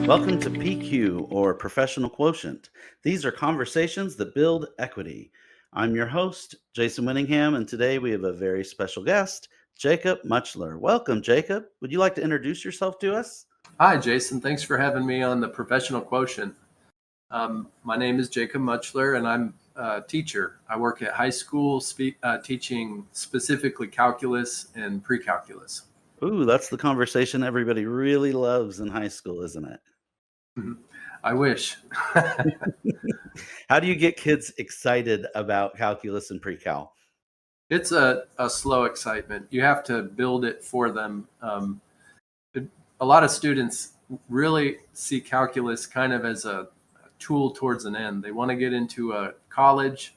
Welcome to PQ or Professional Quotient. These are conversations that build equity. I'm your host, Jason Winningham, and today we have a very special guest, Jacob Mutchler. Welcome, Jacob. Would you like to introduce yourself to us? Hi, Jason. Thanks for having me on the Professional Quotient. My name is Jacob Mutchler, and I'm a teacher. I work at high school teaching specifically calculus and pre-calculus. Ooh, that's the conversation everybody really loves in high school, isn't it? Mhm. I wish. How do you get kids excited about calculus and pre-cal? It's a slow excitement. You have to build it for them. A lot of students really see calculus kind of as a tool towards an end. They want to get into a college,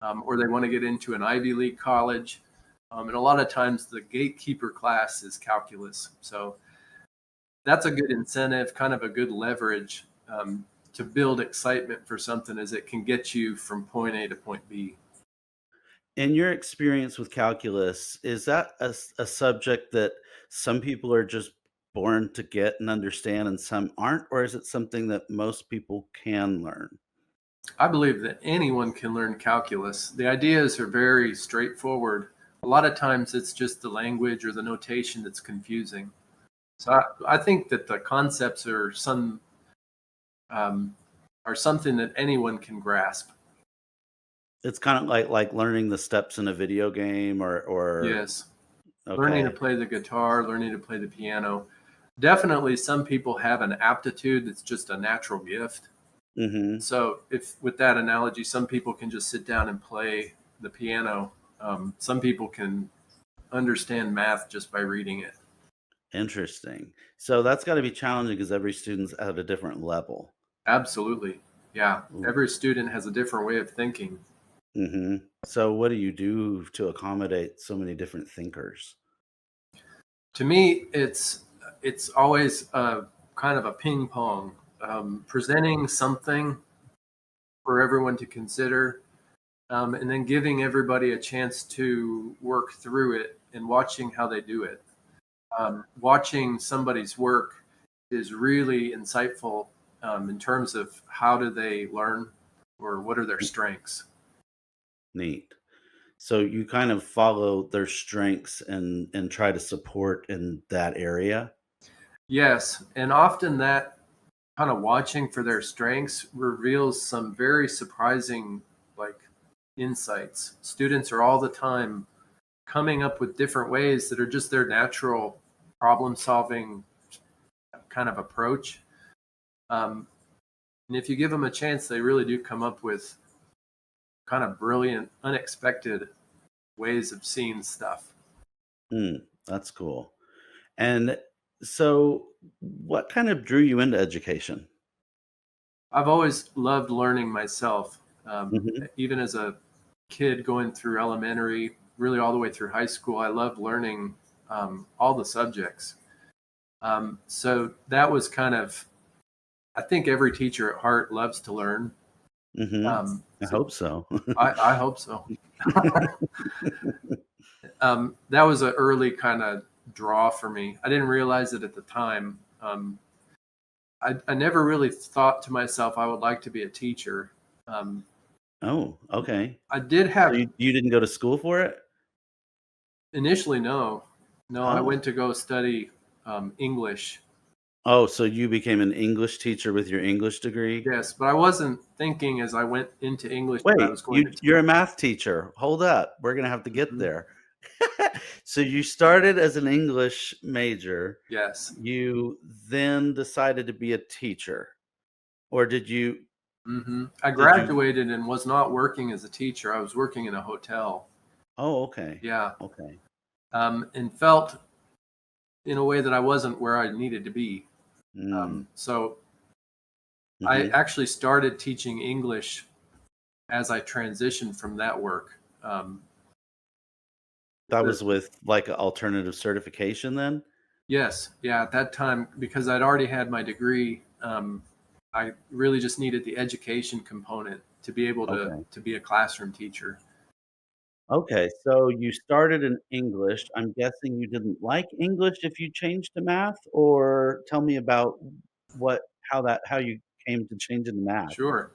or they want to get into an Ivy League college. And a lot of times the gatekeeper class is calculus. So that's a good incentive, kind of a good leverage to build excitement for something, as it can get you from point A to point B. In your experience with calculus, is that a subject that some people are just born to get and understand and some aren't, or is it something that most people can learn? I believe that anyone can learn calculus. The ideas are very straightforward. A lot of times it's just the language or the notation that's confusing. So I think that the concepts um, are something that anyone can grasp. It's kind of like learning the steps in a video game or Yes, learning to okay. play the guitar, learning to play the piano. Definitely, some people have an aptitude that's just a natural gift. Mhm. So, if with that analogy, some people can just sit down and play the piano. Some people can understand math just by reading it. Interesting. So that's got to be challenging because every student's at a different level. Absolutely. Yeah. Every student has a different way of thinking. Mhm. So what do you do to accommodate so many different thinkers? To me, it's always kind of a ping pong, presenting something for everyone to consider, and then giving everybody a chance to work through it and watching how they do it. Watching somebody's work is really insightful in terms of how do they learn, or what are their strengths. Neat. So you kind of follow their strengths and try to support in that area? Yes, and often that kind of watching for their strengths reveals some very surprising, like, insights. Students are all the time coming up with different ways that are just their natural problem solving kind of approach. Um, and if you give them a chance, they really do come up with kind of brilliant, unexpected ways of seeing stuff. Hmm, that's cool. And so what kind of drew you into education? I've always loved learning myself, Mhm. even as a kid going through elementary, really all the way through high school. I loved learning all the subjects. So that was kind of, I think every teacher at heart loves to learn. Mhm. I So hope so. I hope so. That was an early kind of draw for me. I didn't realize it at the time. I never really thought to myself I would like to be a teacher. Um, Oh, okay. I did So have you didn't go to school for it? initially no, no. I Oh. went to go study English. Oh, so you became an English teacher with your English degree? Yes, but I wasn't thinking as I went into English that I Wait, was going to you're a teach. math teacher. Hold up. We're gonna have to get Mhm. there. So you started as an English major. Yes. You then decided to be a teacher, or I did you graduated and was not working as a teacher. I was working in a hotel. Oh, okay. Yeah. Okay. And felt in a way that I wasn't where I needed to be. Mm, So I mhm. actually started teaching English as I transitioned from that work. That The, was with, like, a alternative certification then? yes, yeah, at that time, because I'd already had my degree, I really just needed the education component to be able Okay. to be a classroom teacher. Okay, so you started in English. I'm guessing you didn't like English if you changed to math, or tell me about what how you came to changing the math. Sure.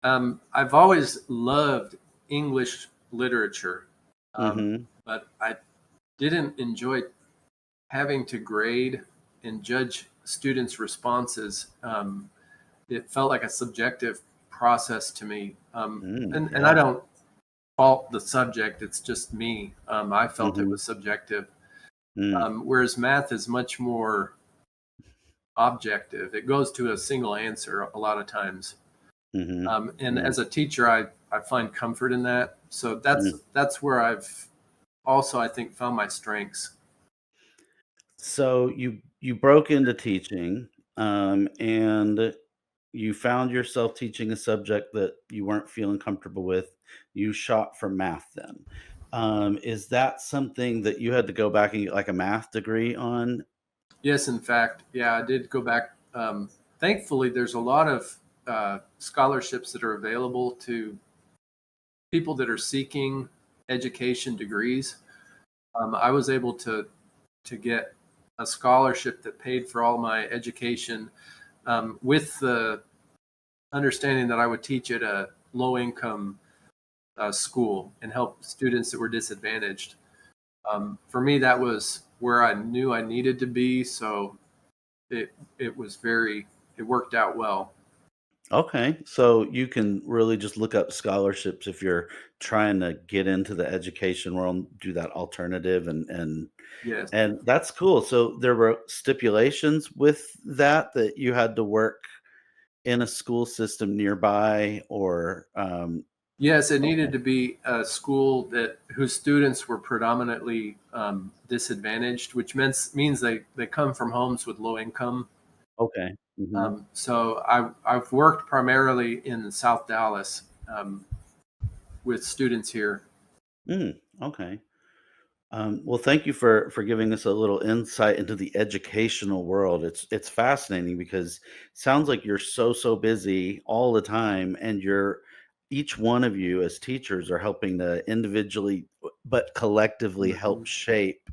I've always loved English literature, Mhm. but I didn't enjoy having to grade and judge students' responses. It felt like a subjective process to me. And I Yeah. don't fault the subject, it's just me. I felt it Mhm. was subjective. Mm. Whereas math is much more objective, it goes to a single answer a lot of times. Mhm. And Mm. as a teacher, I find comfort in that. So Mm. that's where I've also, I think, found my strengths. So you broke into teaching, and you found yourself teaching a subject that you weren't feeling comfortable with. You shot for math then. Is that something that you had to go back and get like a math degree on? Yes, in fact, yeah, I did go back. Thankfully, there's a lot of scholarships that are available to people that are seeking education degrees. I was able to get a scholarship that paid for all my education, with the understanding that I would teach at a low income school and help students that were disadvantaged. For me, that was where I knew I needed to be. So it was very, it worked out well. Okay, so you can really just look up scholarships if you're trying to get into the education world, do that alternative Yes. and that's cool. So there were stipulations with that you had to work in a school system nearby or Yes, it needed okay. to be a school that whose students were predominantly disadvantaged, which means they come from homes with low income. Okay. Mhm. So I've worked primarily in South Dallas, with students here. Okay. Well, thank you for giving us a little insight into the educational world. It's fascinating because it sounds like you're so busy all the time, and you're each one of you as teachers are helping to individually but collectively Mhm. help shape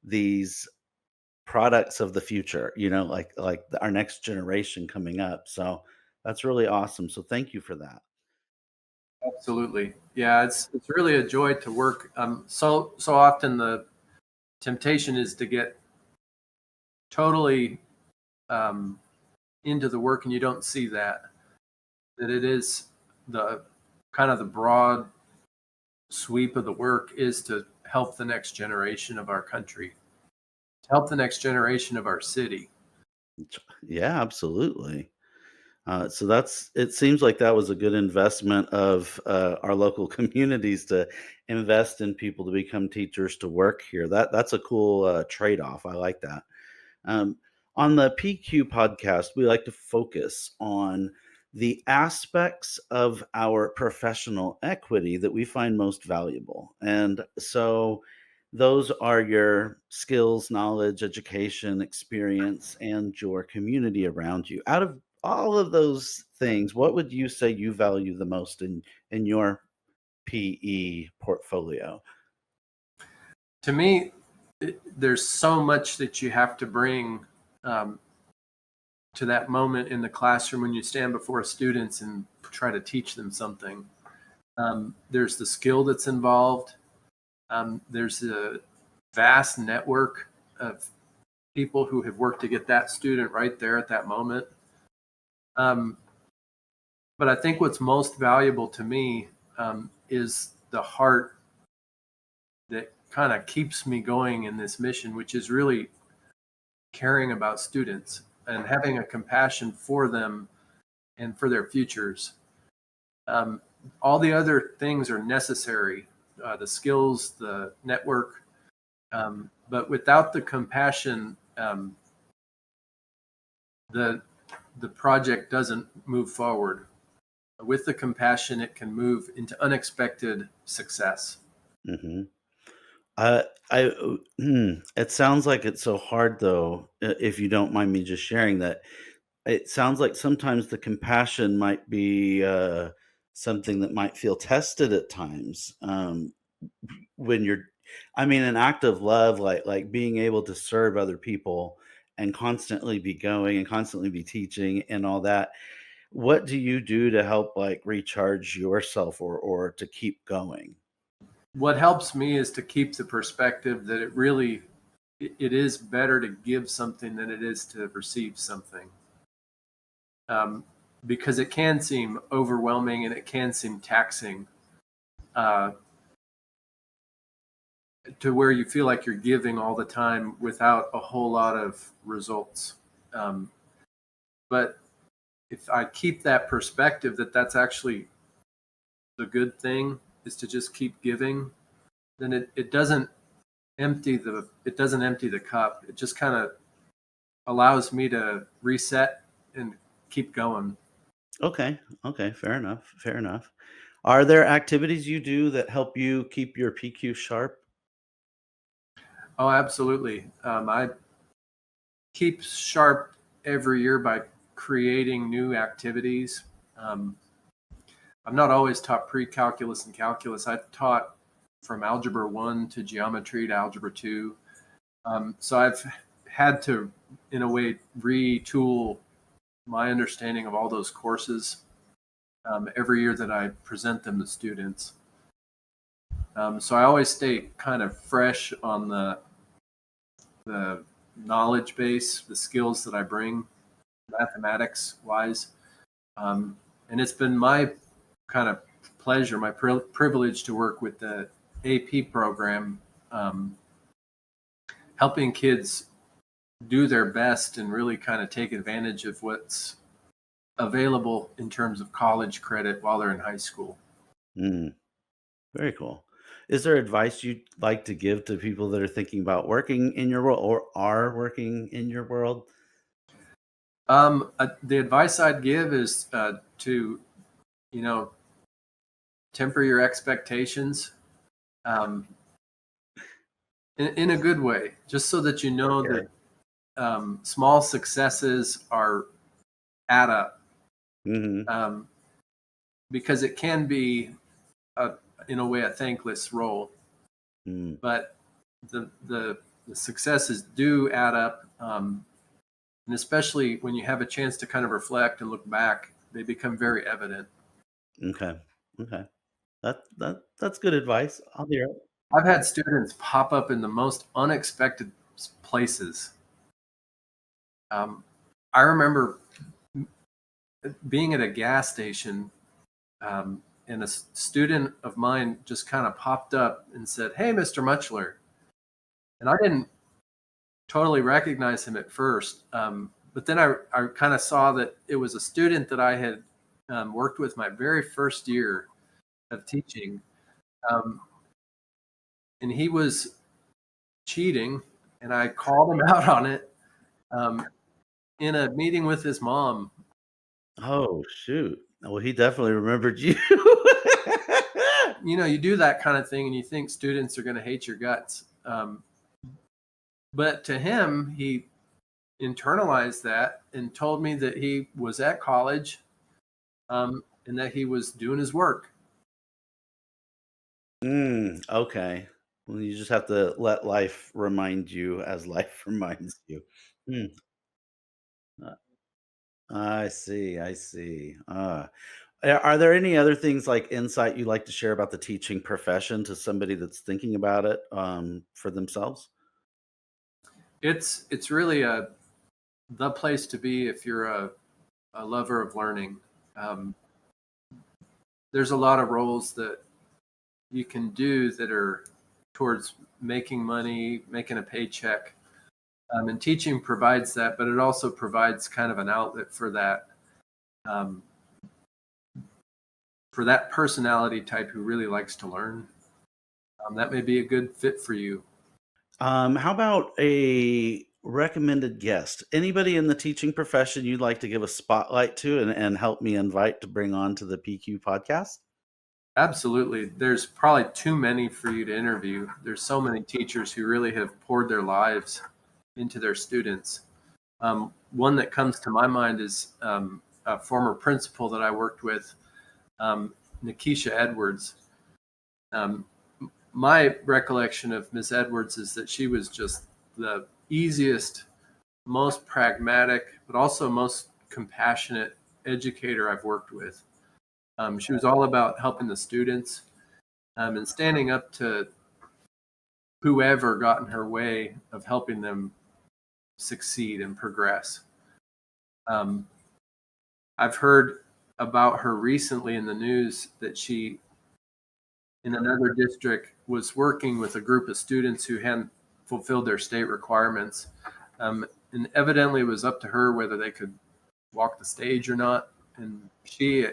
these products of the future. Our next generation coming up. So that's really awesome. So thank you for that. Absolutely, yeah. It's really a joy to work. So often the temptation is to get totally um, into the work, and you don't see that it is the kind of the broad sweep of the work is to help the next generation of our country, to help the next generation of our city. Yeah, absolutely. So it seems like that was a good investment of our local communities to invest in people to become teachers to work here. That's a cool trade-off. I like that. Um, on the PQ podcast, we like to focus on the aspects of our professional equity that we find most valuable. And so those are your skills, knowledge, education, experience, and your community around you. Out of all of those things, what would you say you value the most in your PE portfolio? To me, there's so much that you have to bring um, to that moment in the classroom when you stand before students and try to teach them something. There's the skill that's involved. There's a vast network of people who have worked to get that student right there at that moment. Um, but I think what's most valuable to me is the heart that kind of keeps me going in this mission, which is really caring about students and having a compassion for them and for their futures. Um, all the other things are necessary, the skills, the network, but without the compassion, the the project doesn't move forward. With the compassion, it can move into unexpected success. Hmm. It sounds like it's so hard though, if you don't mind me just sharing that. It sounds like sometimes the compassion might be something that might feel tested at times. When you're I mean, an act of love, like being able to serve other people and constantly be going and constantly be teaching and all that. What do you do to help like recharge yourself or to keep going? What helps me is to keep the perspective that it is better to give something than it is to receive something. Um, because it can seem overwhelming and it can seem taxing, uh, to where you feel like you're giving all the time without a whole lot of results. Um, but if I keep that perspective that that's actually the good thing is to just keep giving, then it doesn't empty the cup. It just kind of allows me to reset and keep going. Okay. Okay. Fair enough. Fair enough. Are there activities you do that help you keep your PQ sharp? Oh, absolutely. I keep sharp every year by creating new activities. Um, I've not always taught pre-calculus and calculus. I've taught from algebra 1 to geometry to algebra 2. So I've had to, in a way, retool my understanding of all those courses every year that I present them to students. So I always stay kind of fresh on the knowledge base, the skills that I bring, mathematics wise. Um, and it's been my kind of pleasure, my privilege to work with the AP program, um, helping kids do their best and really kind of take advantage of what's available in terms of college credit while they're in high school. Mm, very cool. Is there advice you'd like to give to people that are thinking about working in your world or are working in your world? The advice I'd give is to, you know, temper your expectations um, in a good way, just so that you know Okay. that small successes are add up, Mhm. um, because it can be a, in a way a thankless role, Mm. but the successes do add up, and especially when you have a chance to kind of reflect and look back, they become very evident. Okay. Okay. That's good advice. I'll hear it. I've had students pop up in the most unexpected places. Um, I remember being at a gas station, and a student of mine just kind of popped up and said, "Hey, Mr. Mutchler," and I didn't totally recognize him at first, but then I kind of saw that it was a student that I had worked with my very first year of teaching, um, and he was cheating, and I called him out on it um, in a meeting with his mom. Oh, shoot. Well, he definitely remembered you. You know, you do that kind of thing, and you think students are going to hate your guts, but to him, he internalized that and told me that he was at college, and that he was doing his work. Okay. Well, you just have to let life remind you as life reminds you. Mm, uh, I see, I see. Are there any other things like insight you'd like to share about the teaching profession to somebody that's thinking about it, for themselves? It's really the place to be if you're a lover of learning. Um, there's a lot of roles that you can do that are towards making money, making a paycheck, and teaching provides that, but it also provides kind of an outlet um, for that personality type who really likes to learn. That may be a good fit for you. How about a recommended guest? Anybody in the teaching profession you'd like to give a spotlight to and help me invite to bring on to the PQ podcast? Absolutely. There's probably too many for you to interview. There's so many teachers who really have poured their lives into their students. One that comes to my mind is a former principal that I worked with, Nikisha Edwards. Um, my recollection of Miss Edwards is that she was just the easiest, most pragmatic, but also most compassionate educator I've worked with. She was all about helping the students and standing up to whoever got in her way of helping them succeed and progress. Um, I've heard about her recently in the news that she, in another district, was working with a group of students who hadn't fulfilled their state requirements. And evidently, it was up to her whether they could walk the stage or not. And she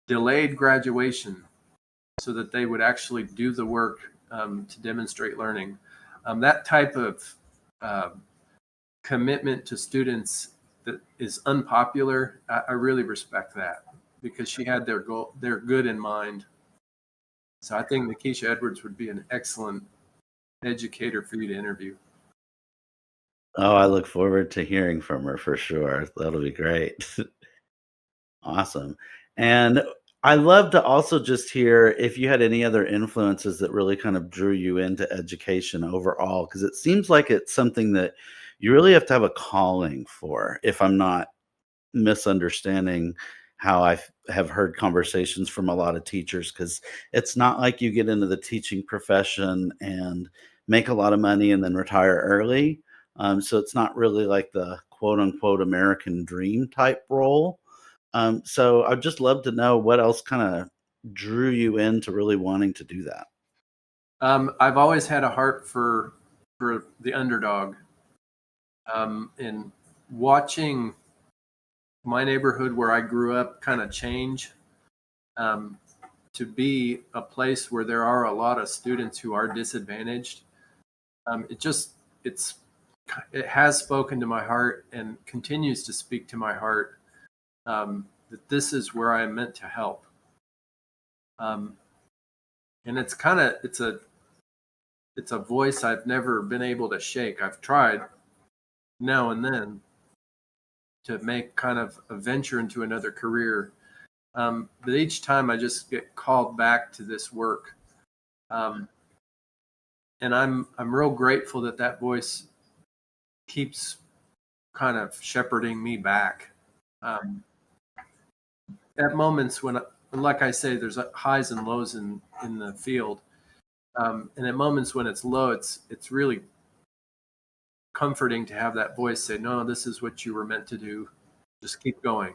delayed graduation so that they would actually do the work to demonstrate learning. That type of uh, commitment to students that is unpopular, I really respect that because she had their good in mind. So I think Nikisha Edwards would be an excellent educator for you to interview. Oh, I look forward to hearing from her for sure. That'll be great. Awesome. And I love to also just hear if you had any other influences that really kind of drew you into education overall, because it seems like it's something that you really have to have a calling for, if I'm not misunderstanding how have heard conversations from a lot of teachers, because it's not like you get into the teaching profession and make a lot of money and then retire early. So it's not really like the quote unquote American dream type role. So I'd just love to know what else kind of drew you into really wanting to do that. I've always had a heart for the underdog, and watching my neighborhood where I grew up kind of change um, to be a place where there are a lot of students who are disadvantaged. It just it's it has spoken to my heart and continues to speak to my heart, that this is where I'm meant to help. Um, and it's a voice I've never been able to shake. I've tried now and then to make kind of a venture into another career, but each time I just get called back to this work. Um, and I'm real grateful that that voice keeps kind of shepherding me back. Um, at moments when, like I say, there's highs and lows in the field, and at moments when it's low, it's really comforting to have that voice say, "No, this is what you were meant to do. Just keep going."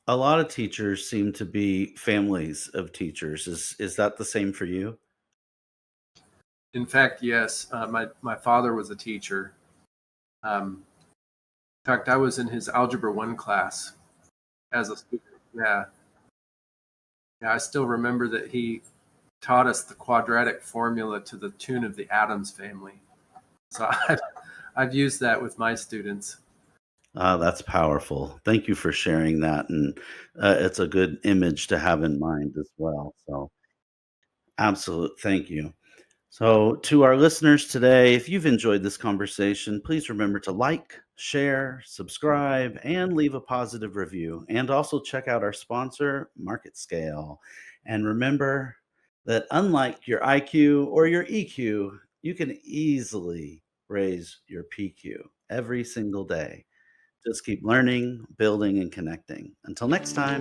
A lot of teachers seem to be families of teachers. Is that the same for you? In fact, yes, my father was a teacher. In fact, I was in his Algebra 1 class as a student. Yeah. Yeah, I still remember that he taught us the quadratic formula to the tune of the Addams Family. So I've used that with my students. That's powerful. Thank you for sharing that, and it's a good image to have in mind as well. So, absolute, thank you. So, to our listeners today, if you've enjoyed this conversation, please remember to like, share, subscribe, and leave a positive review. And also check out our sponsor, Market Scale. And remember that unlike your IQ or your EQ, you can easily raise your PQ every single day. Just keep learning, building, and connecting. Until next time.